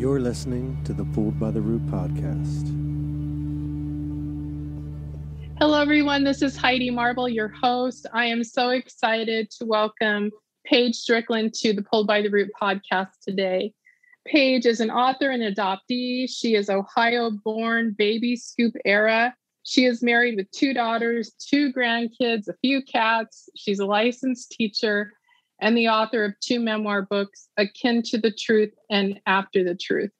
You're listening to the Pulled by the Root podcast. Hello, everyone. This is Heidi Marble, your host. I am so excited to welcome Paige Strickland to the Pulled by the Root podcast today. Paige is an author and adoptee. She is Ohio-born, baby scoop era. She is married with 2 daughters, 2 grandkids, a few cats. She's a licensed teacher and the author of 2 memoir books, Akin to the Truth and After the Truth.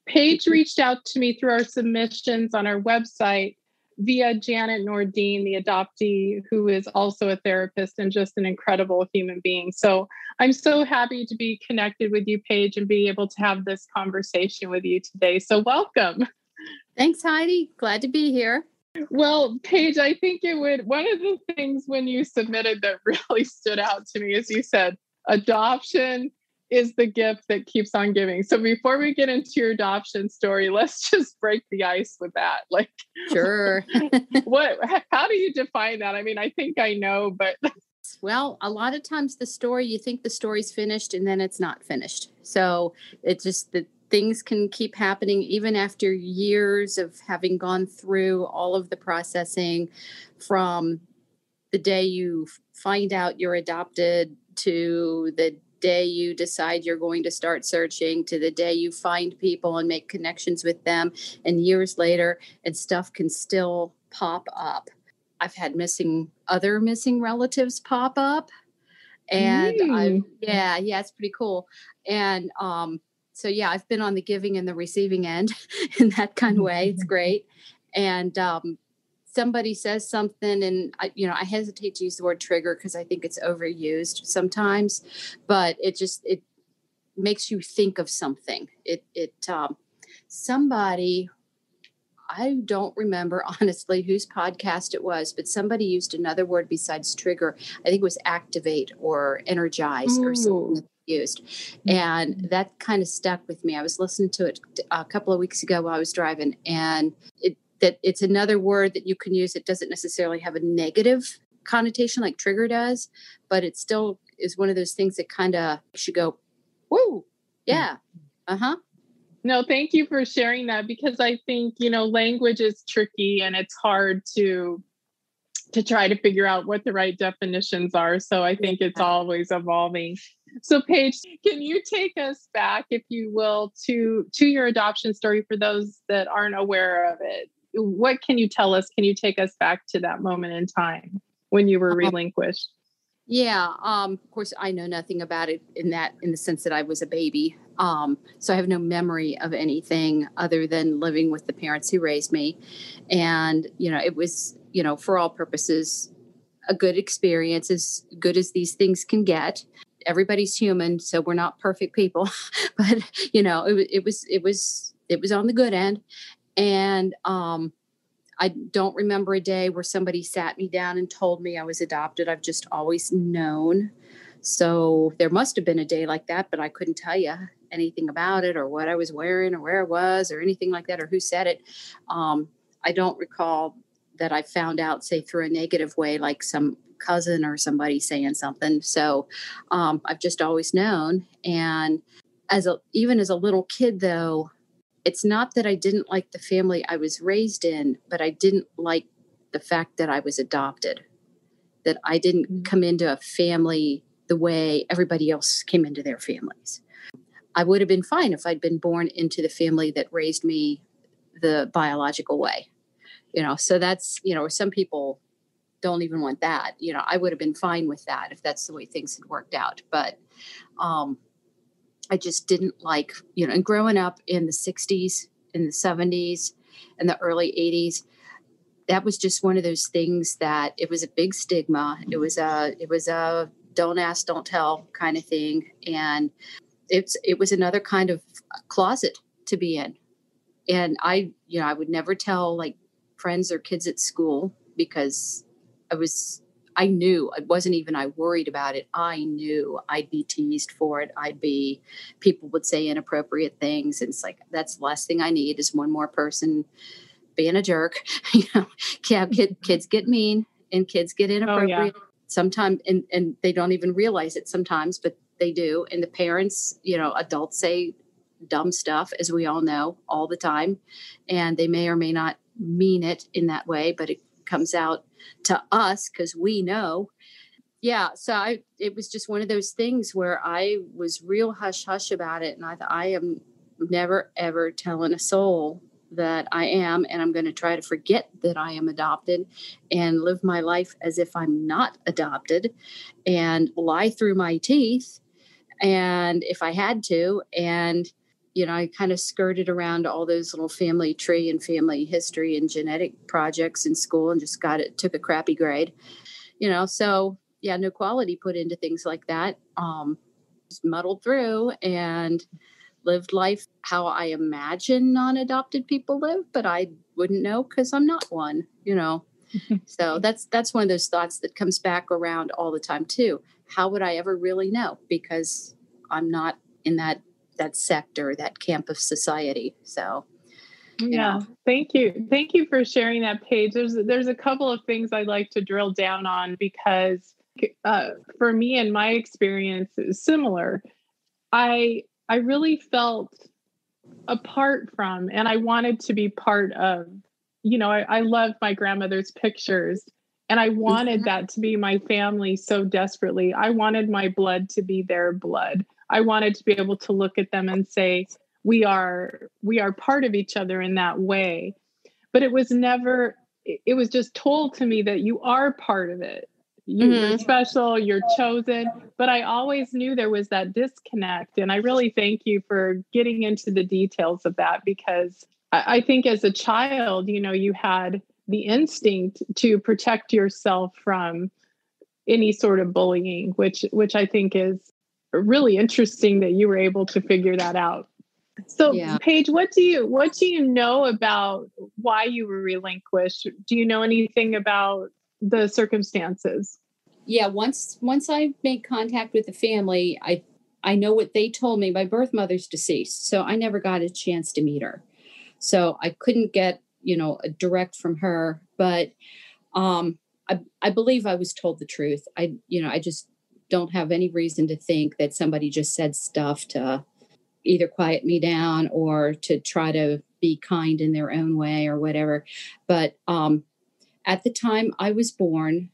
Paige reached out to me through our submissions on our website via Janet Nordine, the adoptee, who is also a therapist and just an incredible human being. So I'm so happy to be connected with you, Paige, and be able to have this conversation with you today. So welcome. Thanks, Heidi. Glad to be here. Well, Paige, I think one of the things when you submitted that really stood out to me is you said, adoption is the gift that keeps on giving. So before we get into your adoption story, let's just break the ice with that. Sure. How do you define that? I mean, I think I know, but. Well, a lot of times you think the story's finished and then it's not finished. So it's just that things can keep happening even after years of having gone through all of the processing, from the day you find out you're adopted to the day you decide you're going to start searching to the day you find people and make connections with them, and years later, and stuff can still pop up. I've had other missing relatives pop up, and it's pretty cool. And so I've been on the giving and the receiving end in that kind of way. It's great. And somebody says something, and I hesitate to use the word trigger because I think it's overused sometimes, but it makes you think of something. Somebody, I don't remember honestly whose podcast it was, but somebody used another word besides trigger. I think it was activate or energize or something that they used. And that kind of stuck with me. I was listening to it a couple of weeks ago while I was driving, and it's another word that you can use. It doesn't necessarily have a negative connotation like trigger does, but it still is one of those things that kind of should go, whoa, yeah, uh-huh. No, thank you for sharing that, because I think, language is tricky and it's hard to try to figure out what the right definitions are. So I think it's always evolving. So Paige, can you take us back, if you will, to your adoption story for those that aren't aware of it? What can you tell us? Can you take us back to that moment in time when you were relinquished? Yeah. Of course, I know nothing about it in the sense that I was a baby. So I have no memory of anything other than living with the parents who raised me. And, it was, for all purposes, a good experience, as good as these things can get. Everybody's human, so we're not perfect people, but, it was on the good end. And, I don't remember a day where somebody sat me down and told me I was adopted. I've just always known. So there must have been a day like that, but I couldn't tell you anything about it or what I was wearing or where I was or anything like that or who said it. I don't recall that I found out, say, through a negative way, like some cousin or somebody saying something. So I've just always known. And even as a little kid, though, it's not that I didn't like the family I was raised in, but I didn't like the fact that I was adopted, that I didn't come into a family the way everybody else came into their families. I would have been fine if I'd been born into the family that raised me the biological way, so that's, some people don't even want that. I would have been fine with that if that's the way things had worked out. But, I just didn't like, and growing up in the 60s, in the 70s, and the early 80s, that was just one of those things that it was a big stigma. It was a don't ask, don't tell kind of thing. And it was another kind of closet to be in. And I would never tell like friends or kids at school because I knew it wasn't even, I worried about it. I knew I'd be teased for it. People would say inappropriate things. And it's like, that's the last thing I need is one more person being a jerk. Kids get mean and kids get inappropriate sometimes. And they don't even realize it sometimes, but they do. And the parents, adults say dumb stuff, as we all know, all the time. And they may or may not mean it in that way, but it comes out to us because we know. Yeah. So it was just one of those things where I was real hush hush about it. And I thought, I am never, ever telling a soul that I am, and I'm going to try to forget that I am adopted and live my life as if I'm not adopted and lie through my teeth. And if I had to, and, I kind of skirted around all those little family tree and family history and genetic projects in school and just took a crappy grade, so yeah, no quality put into things like that. Just muddled through and lived life how I imagine non-adopted people live, but I wouldn't know because I'm not one, So that's one of those thoughts that comes back around all the time too. How would I ever really know? Because I'm not in that sector, that camp of society. So yeah, thank you. Thank you for sharing that, Paige. There's a couple of things I'd like to drill down on because for me and my experience is similar. I really felt apart from, and I wanted to be part of, I love my grandmother's pictures, and I wanted that to be my family so desperately. I wanted my blood to be their blood. I wanted to be able to look at them and say, we are part of each other in that way. But it was just told to me that you are part of it. You're special, you're chosen. But I always knew there was that disconnect. And I really thank you for getting into the details of that, because I think as a child, you had the instinct to protect yourself from any sort of bullying, which I think is really interesting that you were able to figure that out. So, yeah. Paige, what do you know about why you were relinquished? Do you know anything about the circumstances? Yeah, once I made contact with the family, I know what they told me. My birth mother's deceased, so I never got a chance to meet her. So I couldn't get, a direct from her, but I believe I was told the truth. I just don't have any reason to think that somebody just said stuff to either quiet me down or to try to be kind in their own way or whatever. But at the time I was born,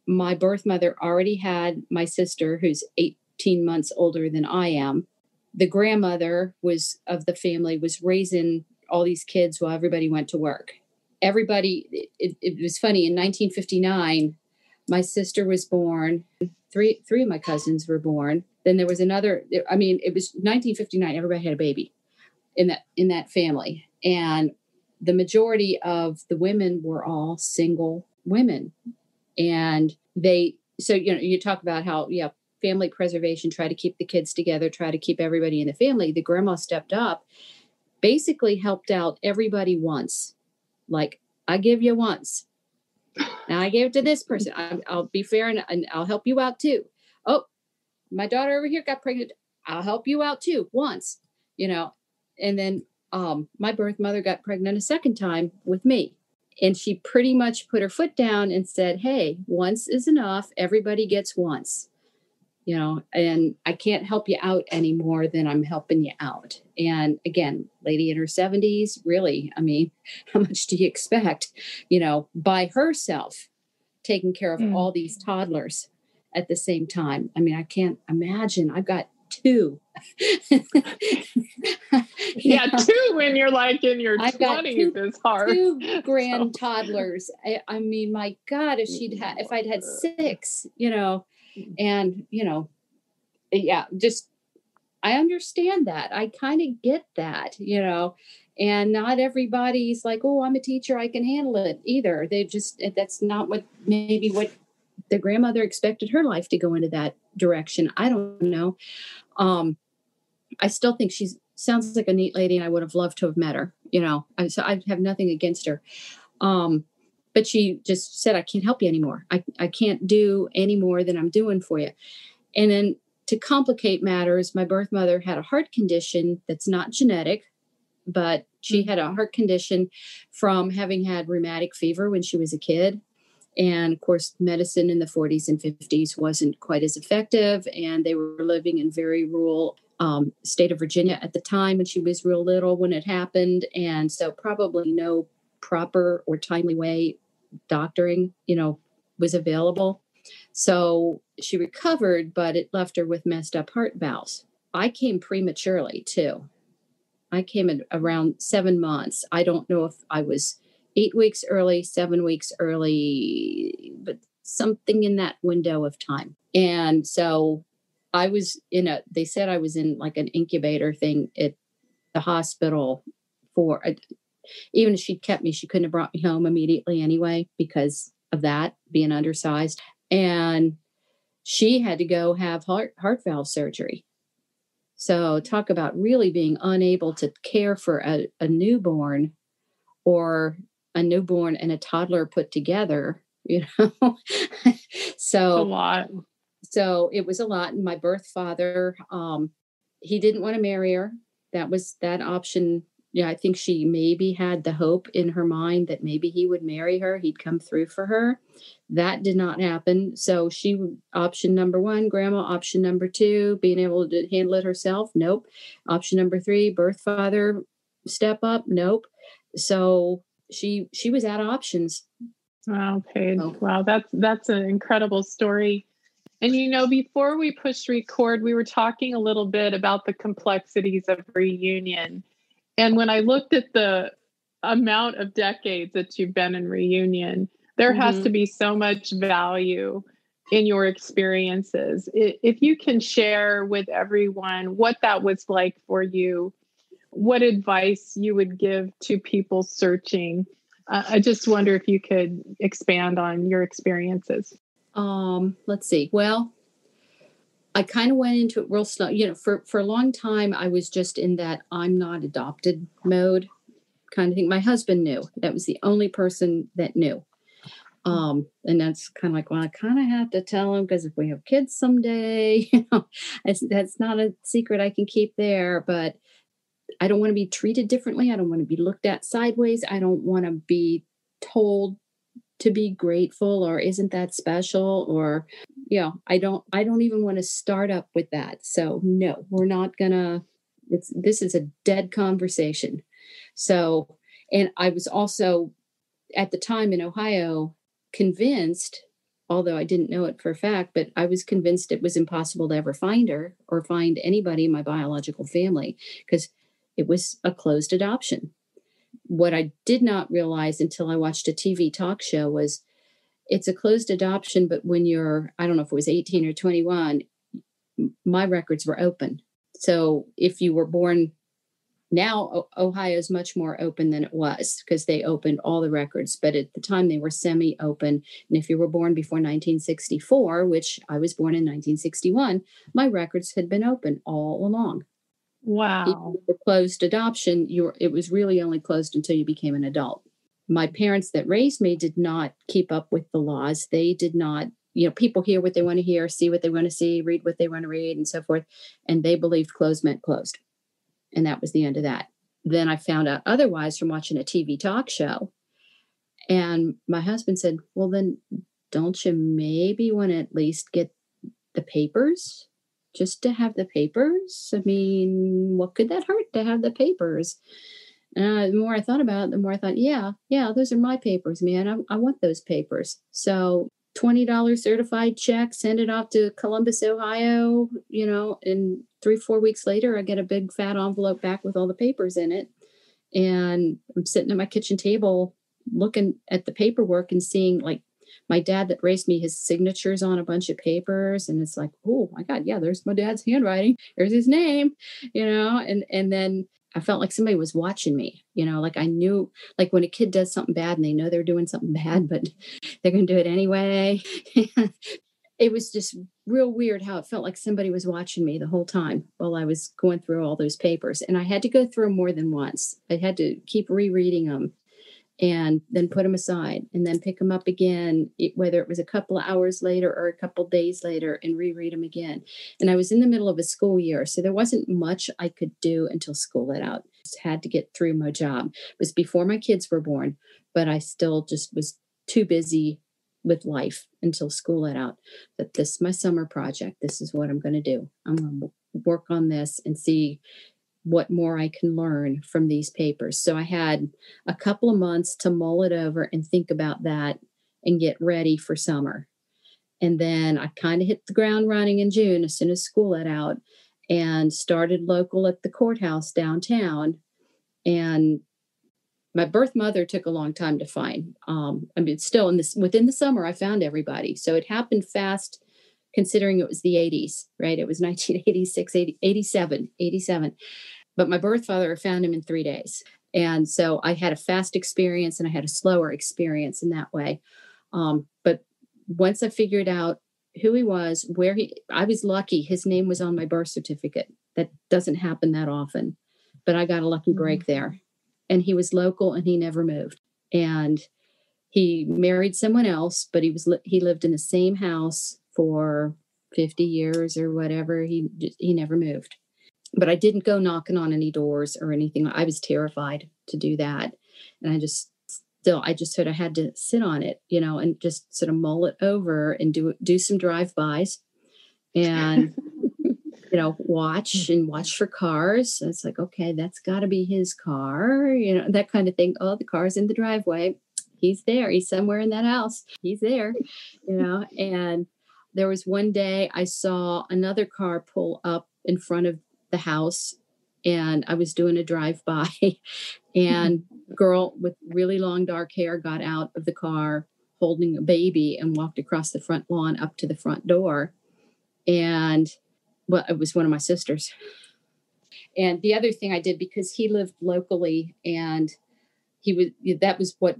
my birth mother already had my sister, who's 18 months older than I am. The grandmother of the family was raising all these kids while everybody went to work. It was funny. In 1959, my sister was born. Three of my cousins were born. Then there was another. It was 1959. Everybody had a baby in that family, and the majority of the women were all single women. And you talk about how, family preservation, try to keep the kids together, try to keep everybody in the family. The grandma stepped up, basically helped out everybody once. Like, I give you once. Now I gave it to this person. I'll be fair and I'll help you out too. Oh, my daughter over here got pregnant. I'll help you out too once, and then my birth mother got pregnant a second time with me. And she pretty much put her foot down and said, hey, once is enough. Everybody gets once, and I can't help you out any more than I'm helping you out. And again, lady in her 70s, really, how much do you expect, by herself, taking care of all these toddlers at the same time. I can't imagine. I've got two. Yeah, two when you're like in your 20s is hard. Two grand toddlers. My God, if I'd had six, and just I understand that. I kind of get that, and not everybody's like, oh, I'm a teacher, I can handle it either. That's not what the grandmother expected her life to go into that direction. I don't know. I still think she sounds like a neat lady, and I would have loved to have met her, so I have nothing against her. But she just said, I can't help you anymore. I can't do any more than I'm doing for you. And then to complicate matters, my birth mother had a heart condition that's not genetic, but she had a heart condition from having had rheumatic fever when she was a kid. And of course, medicine in the 40s and 50s wasn't quite as effective. And they were living in very rural state of Virginia at the time. And she was real little when it happened. And so probably no proper or timely way doctoring, was available. So she recovered, but it left her with messed up heart valves. I came prematurely too. I came at around 7 months. I don't know if I was 8 weeks early, 7 weeks early, but something in that window of time. And so I was they said I was in like an incubator thing at the hospital for, even if she'd kept me, she couldn't have brought me home immediately anyway, because of that, being undersized. And she had to go have heart valve surgery. So talk about really being unable to care for a newborn, or a newborn and a toddler put together, So a lot. So it was a lot. And my birth father, he didn't want to marry her. That was that option. Yeah, I think she maybe had the hope in her mind that maybe he would marry her. He'd come through for her. That did not happen. So option number 1, grandma. Option number 2, being able to handle it herself. Nope. Option number 3, birth father, step up. Nope. So she was out of options. Wow, Paige. Wow, that's an incredible story. And before we pushed record, we were talking a little bit about the complexities of reunion. And when I looked at the amount of decades that you've been in reunion, there has to be so much value in your experiences. If you can share with everyone what that was like for you, what advice you would give to people searching, I just wonder if you could expand on your experiences. Let's see. Well, I kind of went into it real slow. For a long time, I was just in that I'm not adopted mode kind of thing. My husband knew. That was the only person that knew. And that's kind of like, well, I kind of have to tell him, because if we have kids someday, that's not a secret I can keep there. But I don't want to be treated differently. I don't want to be looked at sideways. I don't want to be told to be grateful, or isn't that special, or I don't even want to start up with that. So no, we're not gonna, this is a dead conversation. So, and I was also at the time in Ohio convinced, although I didn't know it for a fact, but I was convinced it was impossible to ever find her or find anybody in my biological family, because it was a closed adoption. What I did not realize until I watched a TV talk show was it's a closed adoption, but when you're, I don't know if it was 18 or 21, my records were open. So if you were born now, Ohio is much more open than it was, because they opened all the records. But at the time, they were semi-open. And if you were born before 1964, which I was born in 1961, my records had been open all along. Wow. The closed adoption, it was really only closed until you became an adult. My parents that raised me did not keep up with the laws. They did not, people hear what they want to hear, see what they want to see, read what they want to read, and so forth. And they believed closed meant closed. And that was the end of that. Then I found out otherwise from watching a TV talk show. And my husband said, well, then don't you maybe want to at least get the papers? Just to have the papers? I mean, what could that hurt to have the papers? The more I thought about it, the more I thought, yeah, those are my papers, man. I want those papers. So $20 certified check, send it off to Columbus, Ohio, and 3-4 weeks later, I get a big fat envelope back with all the papers in it. And I'm sitting at my kitchen table looking at the paperwork and seeing like my dad that raised me, his signatures on a bunch of papers. And it's like, oh my God, yeah, there's my dad's handwriting. There's his name, and then I felt like somebody was watching me, like I knew, like when a kid does something bad and they know they're doing something bad, but they're going to do it anyway. It was just real weird how it felt like somebody was watching me the whole time while I was going through all those papers. And I had to go through them more than once. I had to keep rereading them and then put them aside and then pick them up again, whether it was a couple of hours later or a couple of days later, and reread them again. And I was in the middle of a school year, so there wasn't much I could do until school let out. Just had to get through my job. It was before my kids were born, but I still just was too busy with life until school let out. That this is my summer project. This is what I'm going to do. I'm going to work on this and see what more I can learn from these papers. So I had a couple of months to mull it over and think about that and get ready for summer. And then I kind of hit the ground running in June as soon as school let out and started local at the courthouse downtown. And my birth mother took a long time to find. Still within the summer, I found everybody. So it happened fast, considering it was the 80s, right? It was 1986, 87. But my birth father, I found him in 3 days. And so I had a fast experience and I had a slower experience in that way. But once I figured out who he was, I was lucky. His name was on my birth certificate. That doesn't happen that often, but I got a lucky break there. And he was local and he never moved. And he married someone else, but he lived in the same house for 50 years or whatever. He never moved. But I didn't go knocking on any doors or anything. I was terrified to do that. And I just sort of had to sit on it, and just sort of mull it over and do some drive-bys and, watch for cars. And it's like, okay, that's got to be his car, that kind of thing. Oh, the car's in the driveway. He's there. He's somewhere in that house. He's there, and there was one day I saw another car pull up in front of the house and I was doing a drive-by and a girl with really long dark hair got out of the car holding a baby and walked across the front lawn up to the front door. And it was one of my sisters. And the other thing I did, because he lived locally and that was what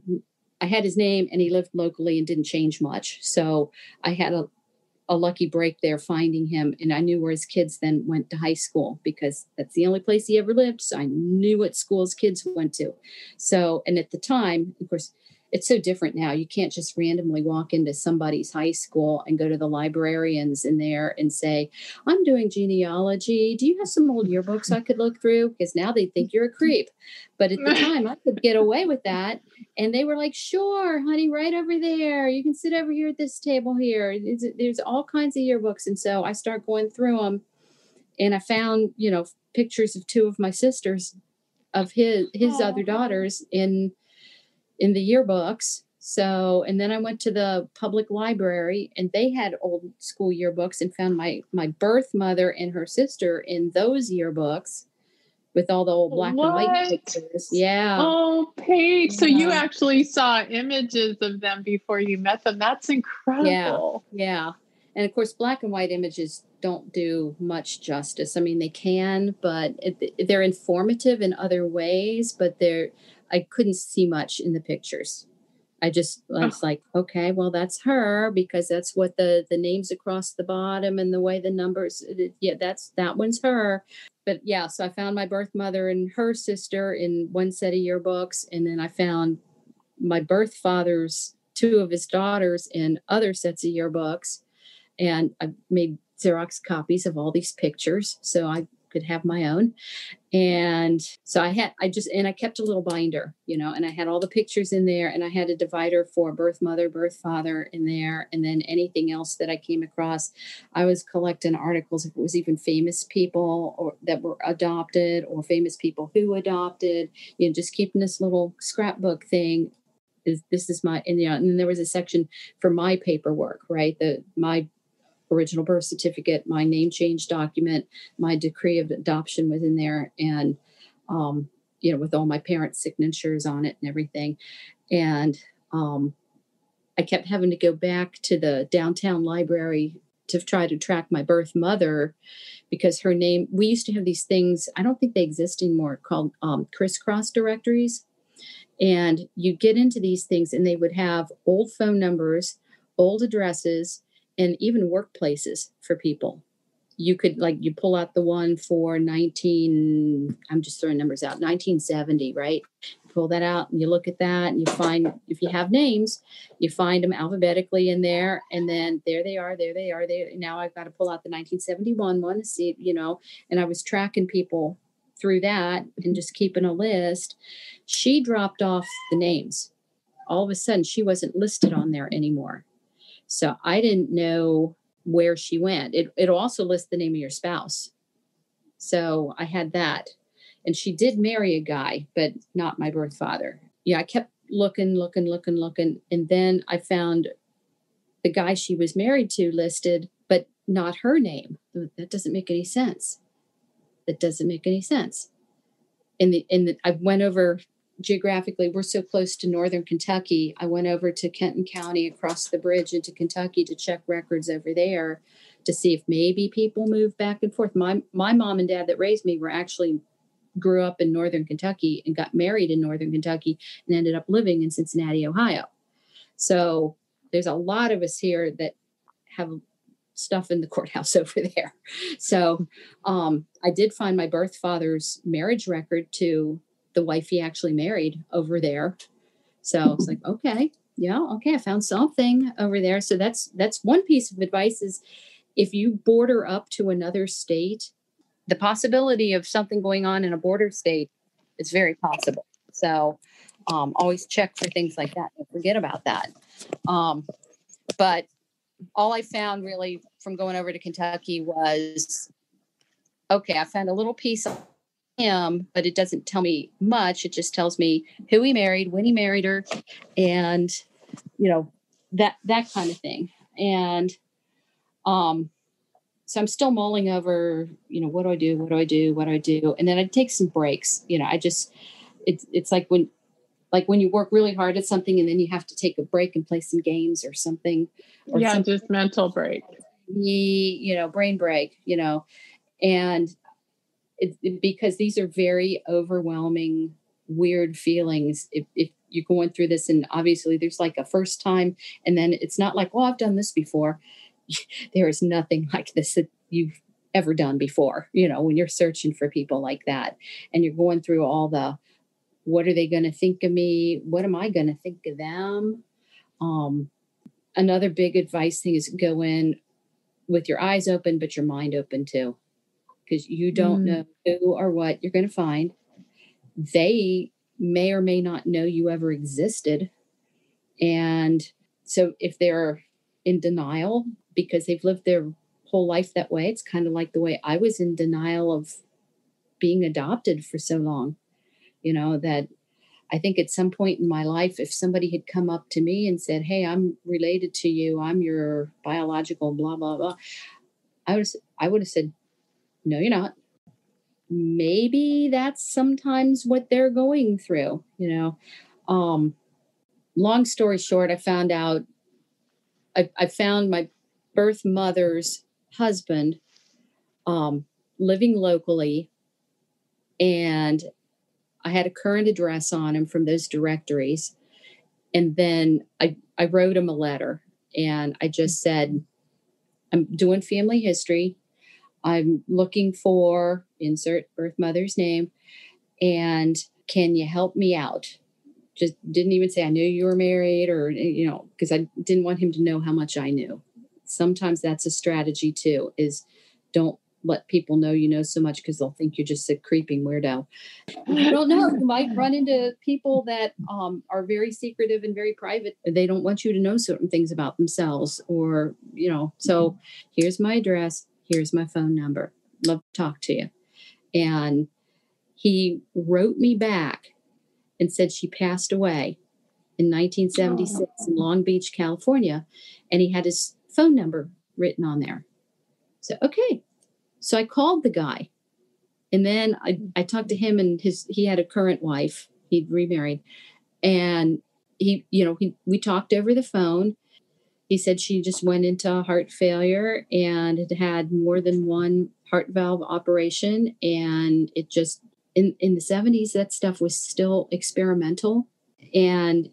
I had, his name, and he lived locally and didn't change much. So I had a lucky break there finding him. And I knew where his kids then went to high school because that's the only place he ever lived. So I knew what school his kids went to. So, and at the time, of course, it's so different now. You can't just randomly walk into somebody's high school and go to the librarians in there and say, I'm doing genealogy. Do you have some old yearbooks I could look through? Because now they think you're a creep. But at the time I could get away with that. And they were like, sure, honey, right over there. You can sit over here at this table here. There's all kinds of yearbooks. And so I start going through them and I found, pictures of two of my sisters, of his other daughters in the yearbooks. So, and then I went to the public library and they had old school yearbooks and found my birth mother and her sister in those yearbooks with all the old black and white pictures. Yeah. Oh, Paige. So you actually saw images of them before you met them. That's incredible. Yeah. And of course, black and white images don't do much justice. I mean, they can, but they're informative in other ways, but I couldn't see much in the pictures. I was like, okay, well, that's her because that's what the names across the bottom and the way the numbers. Yeah, that one's her. But yeah, so I found my birth mother and her sister in one set of yearbooks. And then I found my birth father's two of his daughters in other sets of yearbooks. And I made Xerox copies of all these pictures so I could have my own. And so I kept a little binder, and I had all the pictures in there and I had a divider for birth mother, birth father in there. And then anything else that I came across, I was collecting articles. If it was even famous people or that were adopted or famous people who adopted, just keeping this little scrapbook thing. This is my, and then there was a section for my paperwork, right? My original birth certificate, my name change document, my decree of adoption was in there, and with all my parents' signatures on it and everything. And I kept having to go back to the downtown library to try to track my birth mother because her name, we used to have these things, I don't think they exist anymore, called crisscross directories. And you get into these things and they would have old phone numbers, old addresses, and even workplaces for people. You could you pull out the one for I'm just throwing numbers out, 1970, right? Pull that out and you look at that and you find, if you have names, you find them alphabetically in there. And then there they are. Now I've got to pull out the 1971 one to see, and I was tracking people through that and just keeping a list. She dropped off the names. All of a sudden she wasn't listed on there anymore. So I didn't know where she went. It'll also list the name of your spouse. So I had that. And she did marry a guy, but not my birth father. Yeah, I kept looking. And then I found the guy she was married to listed, but not her name. That doesn't make any sense. I went over geographically. We're so close to northern Kentucky. I went over to Kenton County across the bridge into Kentucky to check records over there to see if maybe people moved back and forth. My mom and dad that raised me grew up in northern Kentucky and got married in northern Kentucky and ended up living in Cincinnati, Ohio. So there's a lot of us here that have stuff in the courthouse over there. So I did find my birth father's marriage record to the wife he actually married over there. So it's like, okay, I found something over there. So that's one piece of advice is if you border up to another state, the possibility of something going on in a border state is very possible. So always check for things like that. Don't forget about that. But all I found really from going over to Kentucky was, okay, I found a little piece of him, but it doesn't tell me much. It just tells me who he married, when he married her, and, that kind of thing. And so I'm still mulling over, what do I do? And then I take some breaks. It's like when you work really hard at something and then you have to take a break and play some games or something. Just mental break. Brain break, and because these are very overwhelming, weird feelings. If you're going through this, and obviously there's like a first time, and then it's not like, I've done this before. There is nothing like this that you've ever done before, when you're searching for people like that and you're going through all the, what are they going to think of me? What am I going to think of them? Another big advice thing is go in with your eyes open, but your mind open too, because you don't know who or what you're going to find. They may or may not know you ever existed. And so if they're in denial because they've lived their whole life that way, it's kind of like the way I was in denial of being adopted for so long, that I think at some point in my life, if somebody had come up to me and said, hey, I'm related to you, I'm your biological blah, blah, blah, I would have said, no, you're not. Maybe that's sometimes what they're going through, long story short, I found out, I found my birth mother's husband living locally, and I had a current address on him from those directories. And then I wrote him a letter and I just said, I'm doing family history. I'm looking for insert birth mother's name. And can you help me out? Just didn't even say I knew you were married or, because I didn't want him to know how much I knew. Sometimes that's a strategy too, is don't let people know you know so much because they'll think you're just a creeping weirdo. You don't know. You might run into people that are very secretive and very private. They don't want you to know certain things about themselves or, so here's my address. Here's my phone number. Love to talk to you. And he wrote me back and said she passed away in 1976 in Long Beach, California. And he had his phone number written on there. So, okay. So I called the guy. And then I talked to him and he had a current wife. He'd remarried. And we talked over the phone. He said she just went into heart failure and had more than one heart valve operation. And it just, in the 70s, that stuff was still experimental. And,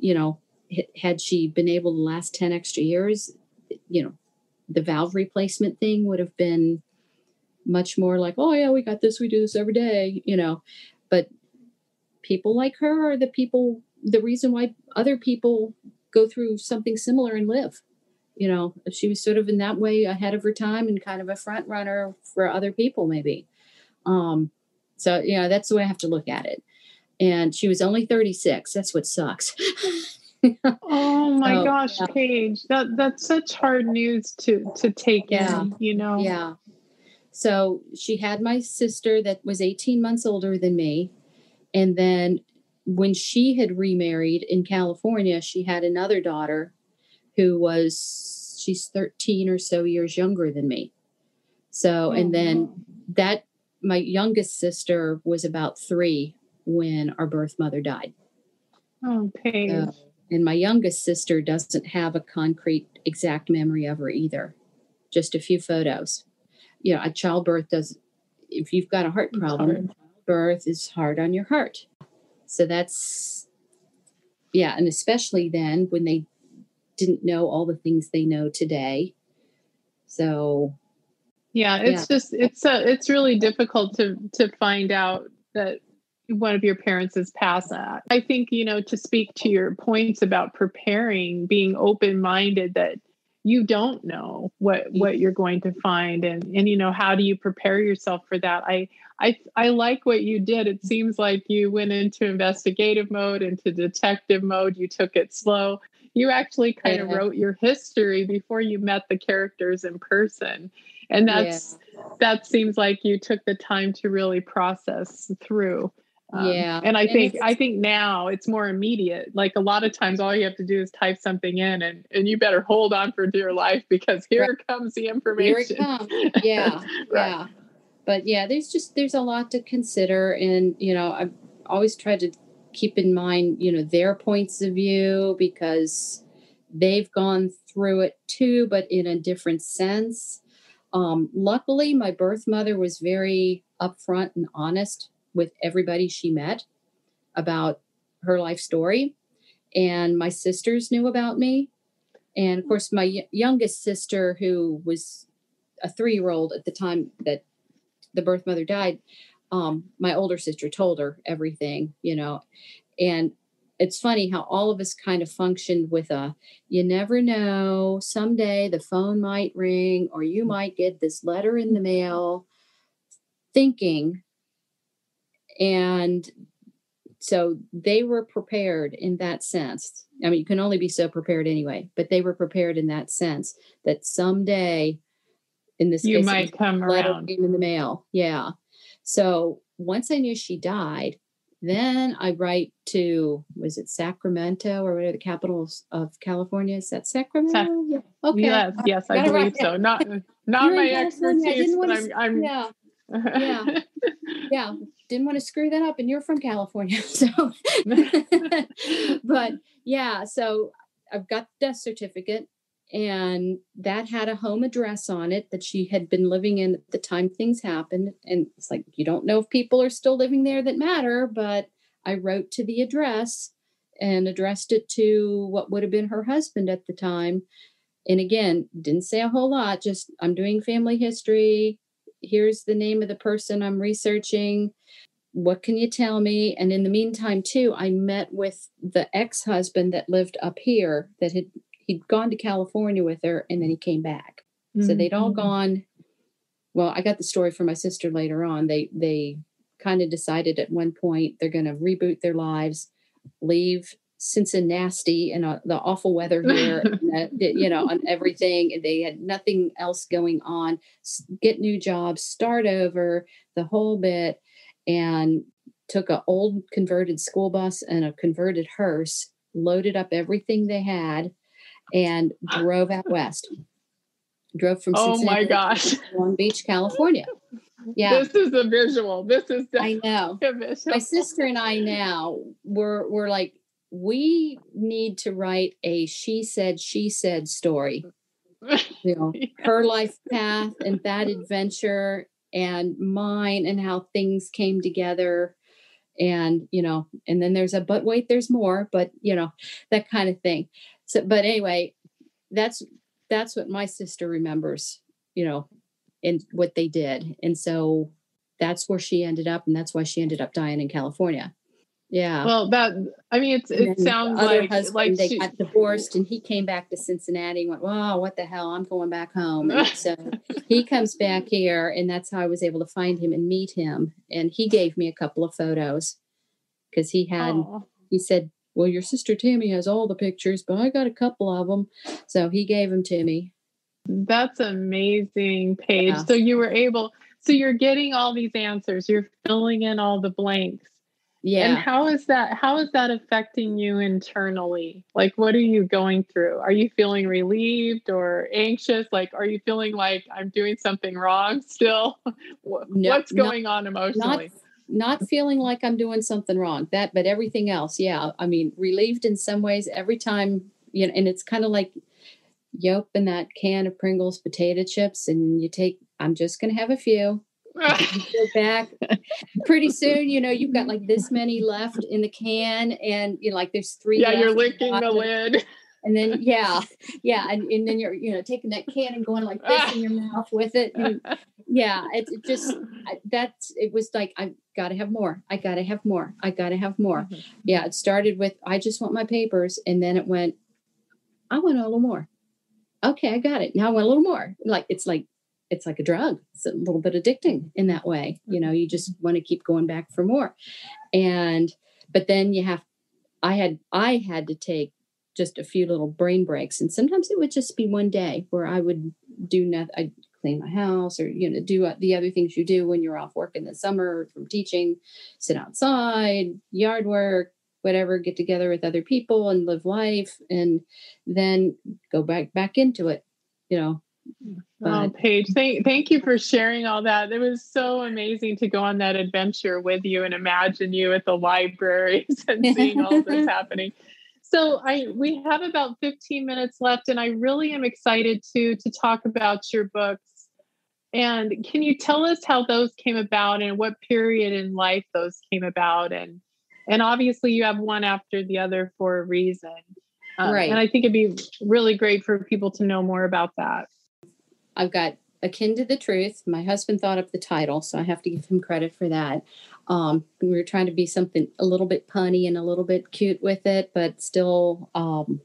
had she been able to last 10 extra years, the valve replacement thing would have been much more like, oh yeah, we got this, we do this every day, but people like her are the reason why other people go through something similar and live. She was sort of in that way ahead of her time and kind of a front runner for other people maybe. So that's the way I have to look at it. And she was only 36. That's what sucks. Oh my So, gosh, yeah. Paige, that's such hard news to take Yeah. in, you know. Yeah. So she had my sister that was 18 months older than me. And then when she had remarried in California, she had another daughter she's 13 or so years younger than me. So, and then my youngest sister was about 3 when our birth mother died. Oh, Paige. And my youngest sister doesn't have a concrete exact memory of her either, just a few photos. You know, a childbirth if you've got a heart problem, childbirth is hard on your heart. So and especially then when they didn't know all the things they know today. So it's really difficult to find out that one of your parents has passed. I think, you know, to speak to your points about preparing, being open-minded, that you don't know what you're going to find, and you know, how do you prepare yourself for that? I like what you did. It seems like you went into investigative mode, into detective mode. You took it slow. You actually kind of wrote your history before you met the characters in person. And that seems like you took the time to really process through. And I think now it's more immediate. Like a lot of times, all you have to do is type something in, and you better hold on for dear life, because here comes the information. Here it comes. Yeah. Yeah. But there's a lot to consider. And, you know, I've always tried to keep in mind, you know, their points of view, because they've gone through it too, but in a different sense. Luckily, my birth mother was very upfront and honest with everybody she met about her life story. And my sisters knew about me. And of course, my youngest sister, who was a 3-year-old at the time that the birth mother died, my older sister told her everything, you know. And it's funny how all of us kind of functioned with you never know, someday the phone might ring, or you might get this letter in the mail thinking. And so they were prepared in that sense. I mean, you can only be so prepared anyway, but they were prepared in that sense that someday, in this you case, might come around in the mail. Yeah. So once I knew she died, then I write to, was it Sacramento, or whatever, the capital of California? Is that Sacramento? Yeah. Okay. Yes, I believe so. Not my expertise, but I'm yeah. Didn't want to screw that up, and you're from California. So, but so I've got the death certificate, and that had a home address on it that she had been living in at the time things happened. And it's like, you don't know if people are still living there that matter, but I wrote to the address and addressed it to what would have been her husband at the time. And again, didn't say a whole lot, just, I'm doing family history. Here's the name of the person I'm researching. What can you tell me? And in the meantime, too, I met with the ex-husband that lived up here, that he'd gone to California with her, and then he came back. Mm-hmm. So they'd all gone. Well, I got the story from my sister later on. They kind of decided at one point they're going to reboot their lives, leave Cincinnati and the awful weather here, and on everything. And they had nothing else going on, get new jobs, start over, the whole bit, and took an old converted school bus and a converted hearse, loaded up everything they had, and drove out west. Drove from Cincinnati to Long Beach, California. Yeah. This is a visual. This is I know. My sister and I now we're like, we need to write a she said story. You know, her life path and that adventure, and mine, and how things came together. And, and then there's but wait, there's more, but that kind of thing. So, but anyway, that's what my sister remembers, and what they did. And so that's where she ended up. And that's why she ended up dying in California. Yeah. Well, it sounds like they got divorced, and he came back to Cincinnati and went, wow, what the hell? I'm going back home. And so he comes back here, and that's how I was able to find him and meet him. And he gave me a couple of photos, because he said, well, your sister Tammy has all the pictures, but I got a couple of them. So he gave them to me. That's amazing, Paige. Yeah. So you're getting all these answers, you're filling in all the blanks. Yeah. And how is that affecting you internally? Like, what are you going through? Are you feeling relieved or anxious? Like, are you feeling like I'm doing something wrong still? What's going on emotionally? Not feeling like I'm doing something wrong, but everything else. Yeah. I mean, relieved in some ways every time, and it's kind of like you open that can of Pringles potato chips and I'm just going to have a few. You go back. Pretty soon, you've got like this many left in the can, and like there's 3 left. You're licking the lid. And then and then you're taking that can and going like this in your mouth with it. And it was like, I gotta have more. I gotta have more. I gotta have more. Mm-hmm. Yeah, it started with, I just want my papers, and then it went, I want a little more. Okay, I got it. Now I want a little more. It's like a drug. It's a little bit addicting in that way. You just want to keep going back for more. But then I had to take just a few little brain breaks. And sometimes it would just be one day where I would do nothing. I'd clean my house or, do the other things you do when you're off work in the summer from teaching, sit outside, yard work, whatever, get together with other people and live life, and then go back into it, Oh, Paige, thank you for sharing all that. It was so amazing to go on that adventure with you and imagine you at the libraries and seeing all this happening. So we have about 15 minutes left, and I really am excited to talk about your books. And can you tell us how those came about and what period in life those came about? And obviously you have one after the other for a reason. Right. And I think it'd be really great for people to know more about that. I've got Akin to the Truth. My husband thought up the title, so I have to give him credit for that. We were trying to be something a little bit punny and a little bit cute with it, but still, on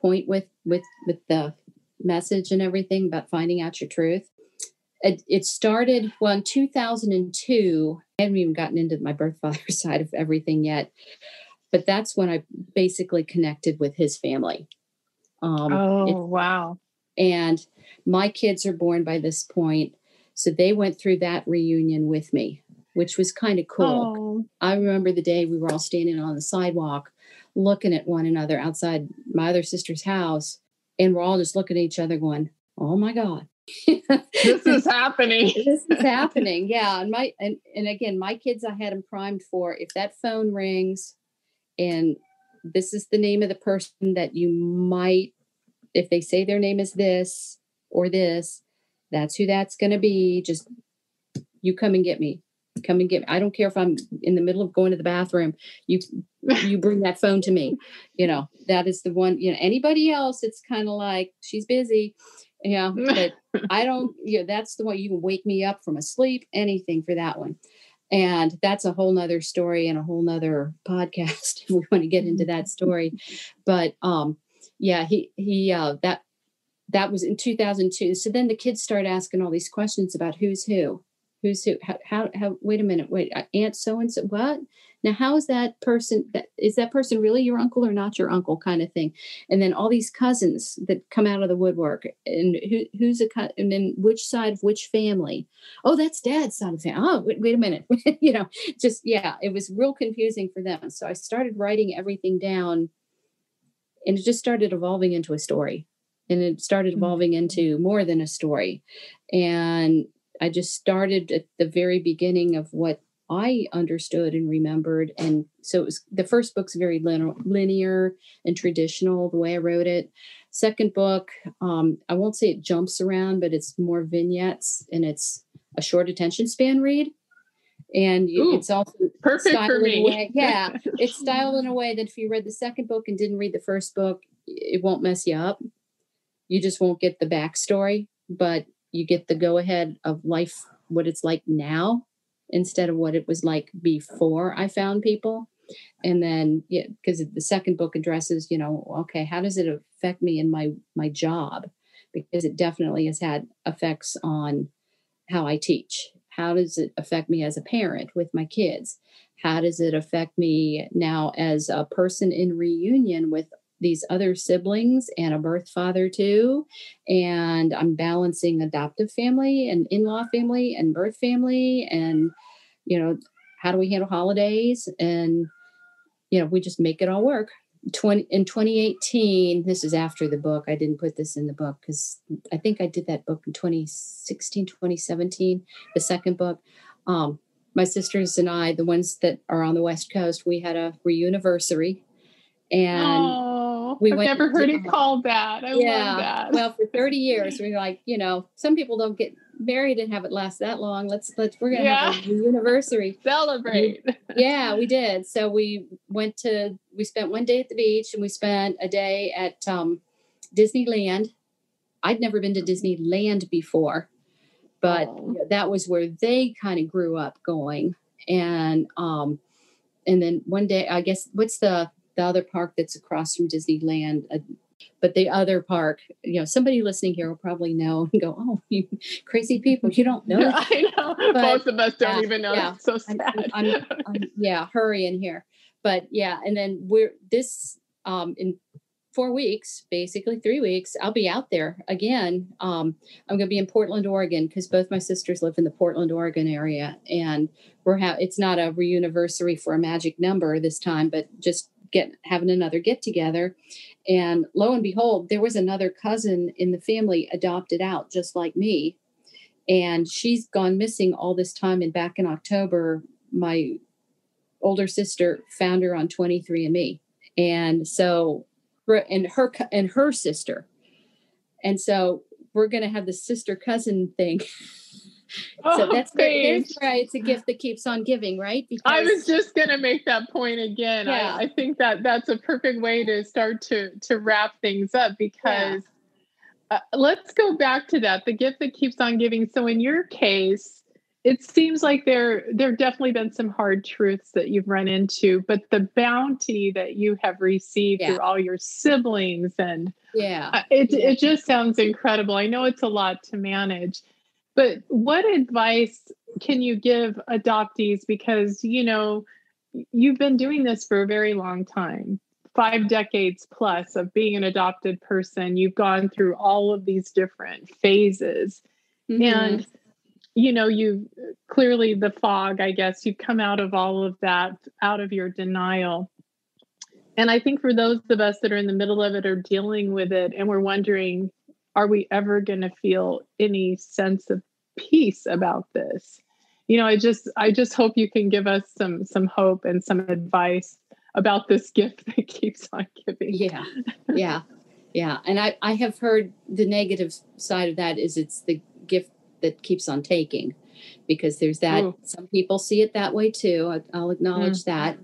point with the message and everything about finding out your truth. It started, in 2002. I haven't even gotten into my birth father's side of everything yet, but that's when I basically connected with his family. Wow. And my kids are born by this point. So they went through that reunion with me, which was kind of cool. I remember the day we were all standing on the sidewalk, looking at one another outside my other sister's house. And we're all just looking at each other going, oh my God. This is happening. This is happening. Yeah. And again, my kids, I had them primed for, if that phone rings and this is the name of the person that you might, if they say their name is this or this, that's who that's going to be. Just you come and get me. Come and get me. I don't care if I'm in the middle of going to the bathroom. You bring that phone to me. That is the one. Anybody else, it's kind of like she's busy. But I don't. That's the one. You can wake me up from a sleep. Anything for that one. And that's a whole nother story and a whole nother podcast. We want to get into that story, but that was in 2002. So then the kids started asking all these questions about who's who, how, wait a minute, Aunt so-and-so, what? Now, how is that person, is that person really your uncle or not your uncle kind of thing? And then all these cousins that come out of the woodwork and and then which side of which family? Oh, that's Dad's side of the family. Oh, wait a minute. It was real confusing for them. So I started writing everything down. And it just started evolving into a story. And it started evolving into more than a story. And I just started at the very beginning of what I understood and remembered. And so it was, the first book's very linear and traditional, the way I wrote it. Second book, I won't say it jumps around, but it's more vignettes and it's a short attention span read. And it's also perfect for me. It's styled in a way that if you read the second book and didn't read the first book, it won't mess you up. You just won't get the backstory, but you get the go ahead of life, what it's like now, instead of what it was like before I found people. And then, because the second book addresses, okay, how does it affect me in my job? Because it definitely has had effects on how I teach, how does it affect me as a parent with my kids? How does it affect me now as a person in reunion with these other siblings and a birth father too? And I'm balancing adoptive family and in-law family and birth family. And, how do we handle holidays? And, we just make it all work. In 2018, this is after the book. I didn't put this in the book because I think I did that book in 2016, 2017, the second book. My sisters and I, the ones that are on the West Coast, we had a reuniversary. And I've never heard it called that. I love that. Well, for 30 years, we're like, some people don't get married and have it last that long. We're going to have a reuniversary. Celebrate. We did. So we spent one day at the beach and we spent a day at Disneyland. I'd never been to Disneyland before, but that was where they kind of grew up going. And then one day, I guess, what's the other park that's across from Disneyland? But the other park, somebody listening here will probably know and go, "Oh, you crazy people, you don't know." I know. But, both of us don't even know. It's so sad. I'm hurrying here. But and then we're in 4 weeks, basically 3 weeks, I'll be out there again. I'm going to be in Portland, Oregon, because both my sisters live in the Portland, Oregon area. And it's not a reuniversary for a magic number this time, but just having another get together. And lo and behold, there was another cousin in the family adopted out just like me. And she's gone missing all this time. And back in October, my older sister found her on 23andMe. And so, and her sister. And so we're going to have the sister cousin thing. So that's right. It's a gift that keeps on giving, right? Because I was just going to make that point again. Yeah. I think that's a perfect way to start to wrap things up, because let's go back to that, the gift that keeps on giving. So in your case, it seems like there definitely been some hard truths that you've run into, but the bounty that you have received through all your siblings and it just sounds incredible. I know it's a lot to manage. But what advice can you give adoptees? Because, you've been doing this for a very long time, 5 decades plus of being an adopted person. You've gone through all of these different phases. Mm-hmm. And, you've clearly the fog, I guess, you've come out of all of that, out of your denial. And I think for those of us that are in the middle of it or dealing with it, and we're wondering, are we ever going to feel any sense of peace about this? I just hope you can give us some hope and some advice about this gift that keeps on giving. Yeah. And I have heard the negative side of that is it's the gift that keeps on taking, because there's that. Ooh. Some people see it that way too. I'll acknowledge that.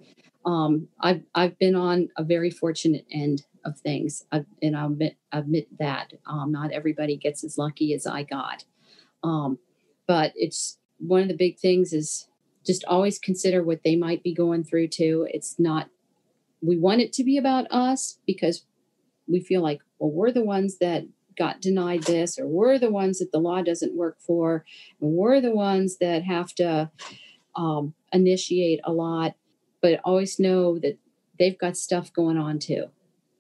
I've been on a very fortunate end of things, and I'll admit that not everybody gets as lucky as I got. But it's one of the big things is just always consider what they might be going through too. It's not, we want it to be about us because we feel like, well, we're the ones that got denied this, or we're the ones that the law doesn't work for, and we're the ones that have to initiate a lot. But always know that they've got stuff going on too.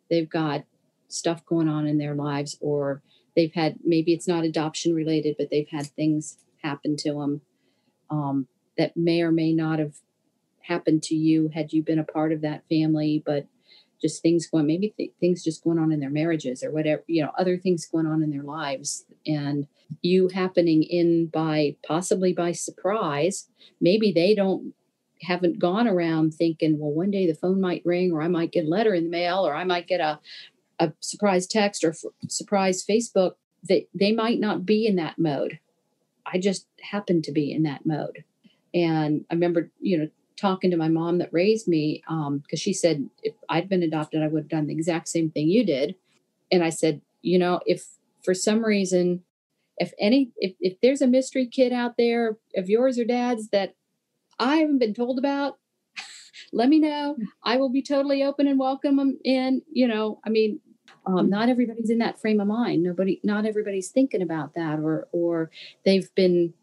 They've got stuff going on in their lives, or they've had, maybe it's not adoption related, but they've had things happen to them that may or may not have happened to you had you been a part of that family, but just things going, maybe things just going on in their marriages or whatever, other things going on in their lives, and you happening in possibly by surprise. Maybe they haven't gone around thinking, well, one day the phone might ring, or I might get a letter in the mail, or I might get a surprise text or surprise Facebook. They might not be in that mode. I just happened to be in that mode. And I remember, talking to my mom that raised me, because she said, if I'd been adopted, I would have done the exact same thing you did. And I said, if for some reason, if there's a mystery kid out there of yours or dad's that I haven't been told about, let me know. I will be totally open and welcome them in. Not everybody's in that frame of mind. Not everybody's thinking about that, or they've been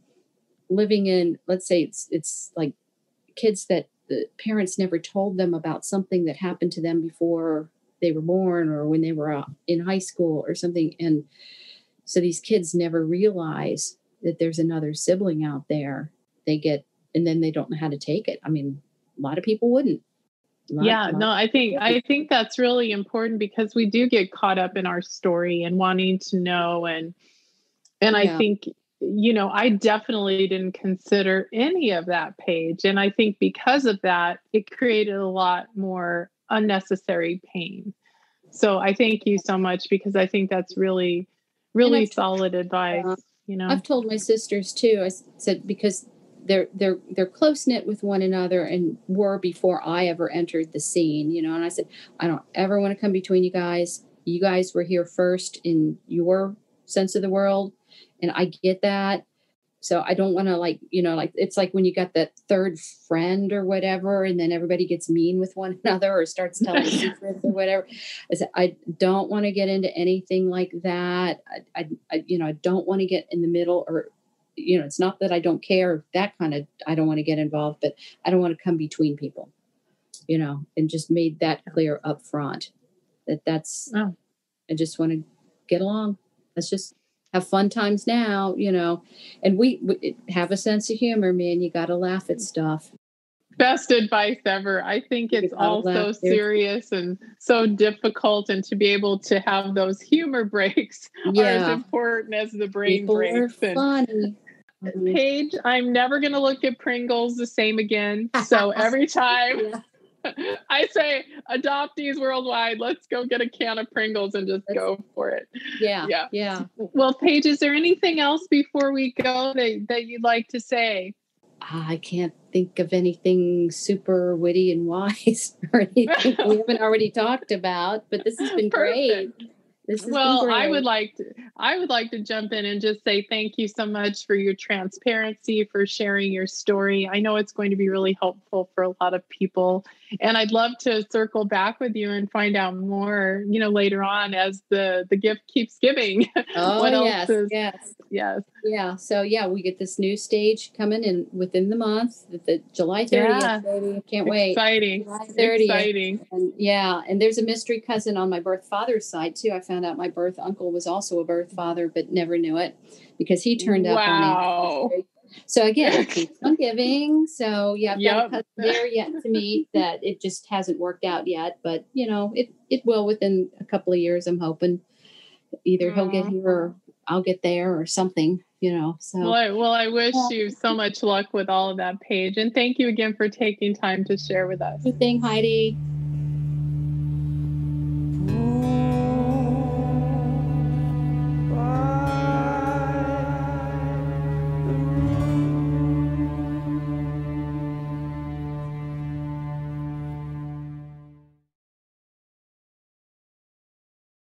living in, let's say it's like kids that the parents never told them about something that happened to them before they were born or when they were in high school or something. And so these kids never realize that there's another sibling out there. And then they don't know how to take it. I mean, a lot of people wouldn't. I think that's really important because we do get caught up in our story and wanting to know. And I think, I definitely didn't consider any of that, Paige. And I think because of that, it created a lot more unnecessary pain. So I thank you so much because I think that's really, really solid advice. I've told my sisters too. I said, because they're close knit with one another and were before I ever entered the scene, and I said, I don't ever want to come between you guys. You guys were here first in your sense of the world. And I get that. So I don't want to it's like when you got that third friend or whatever, and then everybody gets mean with one another or starts telling secrets or whatever. I said, I don't want to get into anything like that. I don't want to get in the middle or, it's not that I don't care I don't want to get involved, but I don't want to come between people, and just made that clear up front I just want to get along. Let's just have fun times now, and we have a sense of humor, man. You got to laugh at stuff. Best advice ever. I think it's all so serious and so difficult, and to be able to have those humor breaks are as important as the brain People breaks. Are funny. Paige, I'm never going to look at Pringles the same again. So every time I say adoptees worldwide, let's go get a can of Pringles and just go for it. Yeah. Well, Paige, is there anything else before we go that you'd like to say? I can't think of anything super witty and wise or anything we haven't already talked about, but this has been great. I would like to jump in and just say thank you so much for your transparency, for sharing your story. I know it's going to be really helpful for a lot of people. And I'd love to circle back with you and find out more, later on as the gift keeps giving. Oh, yes. Yeah. So we get this new stage coming in within the month, the July 30th, baby. Can't wait. Exciting. July 30th. Exciting. And there's a mystery cousin on my birth father's side too. I found out my birth uncle was also a birth father, but never knew it because he turned up on it. So again, keeps on giving. So I've got a cousin there yet to meet that it just hasn't worked out yet, but it will within a couple of years. I'm hoping either he'll get here or I'll get there or something, so. Well, I wish you so much luck with all of that, Paige. And thank you again for taking time to share with us. Good thing, Heidi.